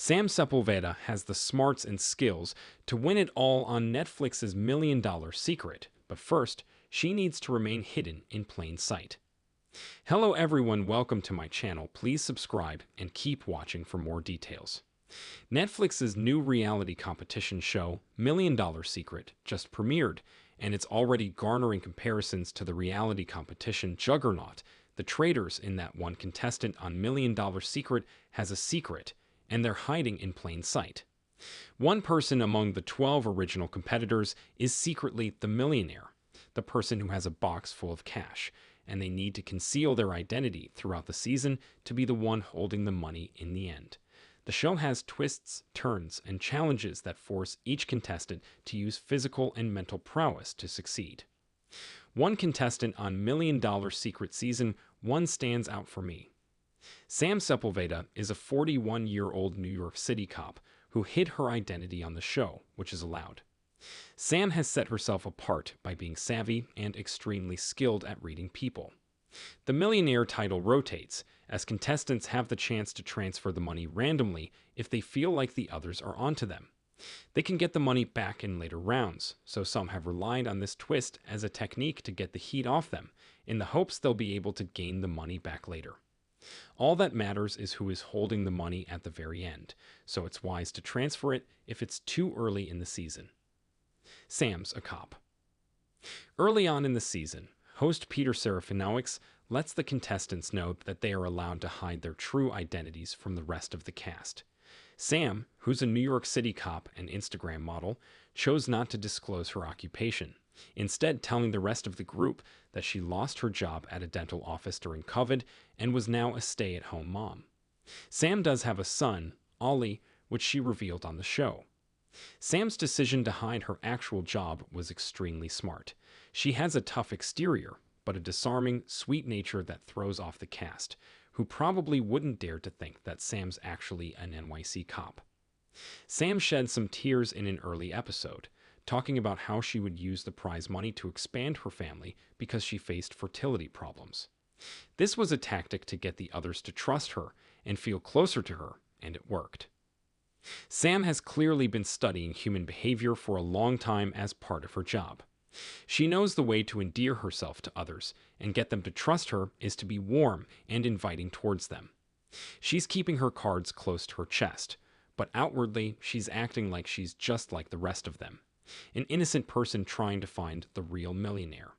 Sam Sepulveda has the smarts and skills to win it all on Netflix's $1 million secret, but first, she needs to remain hidden in plain sight. Hello everyone, welcome to my channel. Please subscribe and keep watching for more details. Netflix's new reality competition show, $1 million Secret, just premiered, and it's already garnering comparisons to the reality competition juggernaut. The traitors in that one contestant on $1 million Secret has a secret, and they're hiding in plain sight. One person among the 12 original competitors is secretly the millionaire, the person who has a box full of cash, and they need to conceal their identity throughout the season to be the one holding the money in the end. The show has twists, turns, and challenges that force each contestant to use physical and mental prowess to succeed. One contestant on $1 million Secret Season 1 stands out for me. Sam Sepulveda is a 41-year-old New York City cop who hid her identity on the show, which is allowed. Sam has set herself apart by being savvy and extremely skilled at reading people. The millionaire title rotates, as contestants have the chance to transfer the money randomly if they feel like the others are onto them. They can get the money back in later rounds, so some have relied on this twist as a technique to get the heat off them, in the hopes they'll be able to gain the money back later. All that matters is who is holding the money at the very end, so it's wise to transfer it if it's too early in the season. Sam's a cop. Early on in the season, host Peter Serafinowicz lets the contestants know that they are allowed to hide their true identities from the rest of the cast. Sam, who's a New York City cop and Instagram model, chose not to disclose her occupation, instead telling the rest of the group that she lost her job at a dental office during COVID and was now a stay-at-home mom. Sam does have a son, Ollie, which she revealed on the show. Sam's decision to hide her actual job was extremely smart. She has a tough exterior, but a disarming, sweet nature that throws off the cast, who probably wouldn't dare to think that Sam's actually an NYC cop. Sam shed some tears in an early episode, talking about how she would use the prize money to expand her family because she faced fertility problems. This was a tactic to get the others to trust her and feel closer to her, and it worked. Sam has clearly been studying human behavior for a long time as part of her job. She knows the way to endear herself to others and get them to trust her is to be warm and inviting towards them. She's keeping her cards close to her chest, but outwardly she's acting like she's just like the rest of them, an innocent person trying to find the real millionaire.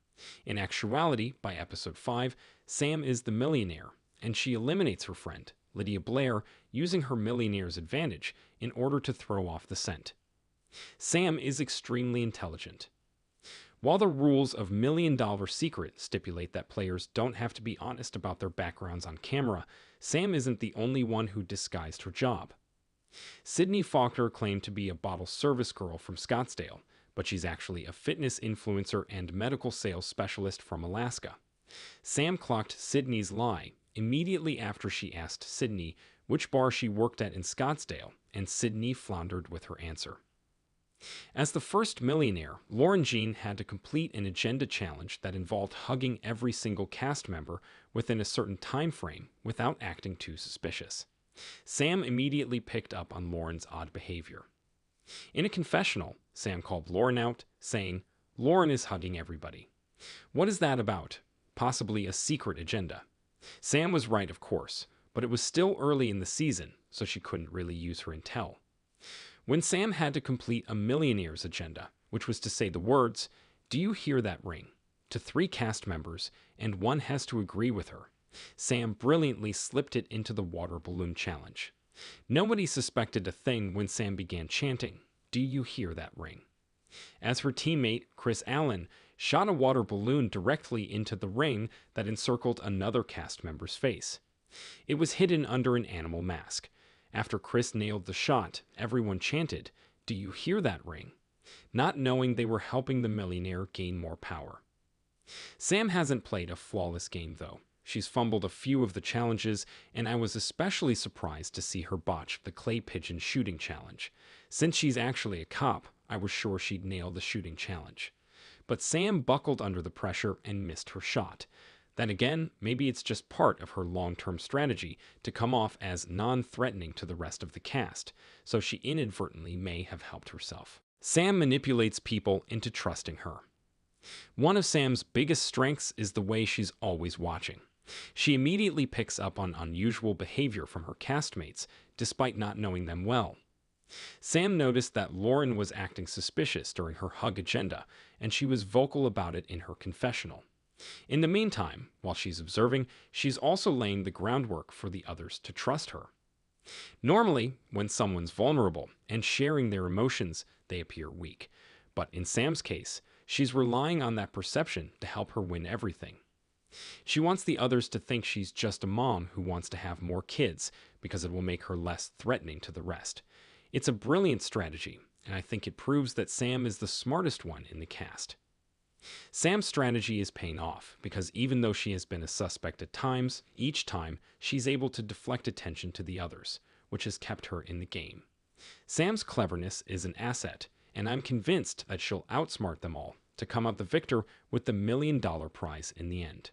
In actuality, by episode 5, Sam is the millionaire, and she eliminates her friend, Lydia Blair, using her millionaire's advantage in order to throw off the scent. Sam is extremely intelligent. While the rules of $1 Million Secret stipulate that players don't have to be honest about their backgrounds on camera, Sam isn't the only one who disguised her job. Sydney Faulkner claimed to be a bottle service girl from Scottsdale, but she's actually a fitness influencer and medical sales specialist from Alaska. Sam clocked Sydney's lie immediately after she asked Sydney which bar she worked at in Scottsdale, and Sydney floundered with her answer. As the first millionaire, Lauren Jean had to complete an agenda challenge that involved hugging every single cast member within a certain time frame without acting too suspicious. Sam immediately picked up on Lauren's odd behavior. In a confessional, Sam called Lauren out, saying, "Lauren is hugging everybody. What is that about? Possibly a secret agenda." Sam was right, of course, but it was still early in the season, so she couldn't really use her intel. When Sam had to complete a millionaire's agenda, which was to say the words, "Do you hear that ring?" to 3 cast members, and one has to agree with her, Sam brilliantly slipped it into the water balloon challenge. Nobody suspected a thing when Sam began chanting, "Do you hear that ring?" As her teammate, Chris Allen, shot a water balloon directly into the ring that encircled another cast member's face. It was hidden under an animal mask. After Chris nailed the shot, everyone chanted, "Do you hear that ring?" not knowing they were helping the millionaire gain more power. Sam hasn't played a flawless game, though. She's fumbled a few of the challenges, and I was especially surprised to see her botch the clay pigeon shooting challenge. Since she's actually a cop, I was sure she'd nail the shooting challenge. But Sam buckled under the pressure and missed her shot. Then again, maybe it's just part of her long-term strategy to come off as non-threatening to the rest of the cast, so she inadvertently may have helped herself. Sam manipulates people into trusting her. One of Sam's biggest strengths is the way she's always watching. She immediately picks up on unusual behavior from her castmates, despite not knowing them well. Sam noticed that Lauren was acting suspicious during her hug agenda, and she was vocal about it in her confessional. In the meantime, while she's observing, she's also laying the groundwork for the others to trust her. Normally, when someone's vulnerable and sharing their emotions, they appear weak. But in Sam's case, she's relying on that perception to help her win everything. She wants the others to think she's just a mom who wants to have more kids because it will make her less threatening to the rest. It's a brilliant strategy, and I think it proves that Sam is the smartest one in the cast. Sam's strategy is paying off because even though she has been a suspect at times, each time she's able to deflect attention to the others, which has kept her in the game. Sam's cleverness is an asset, and I'm convinced that she'll outsmart them all to come out the victor with the $1 million prize in the end.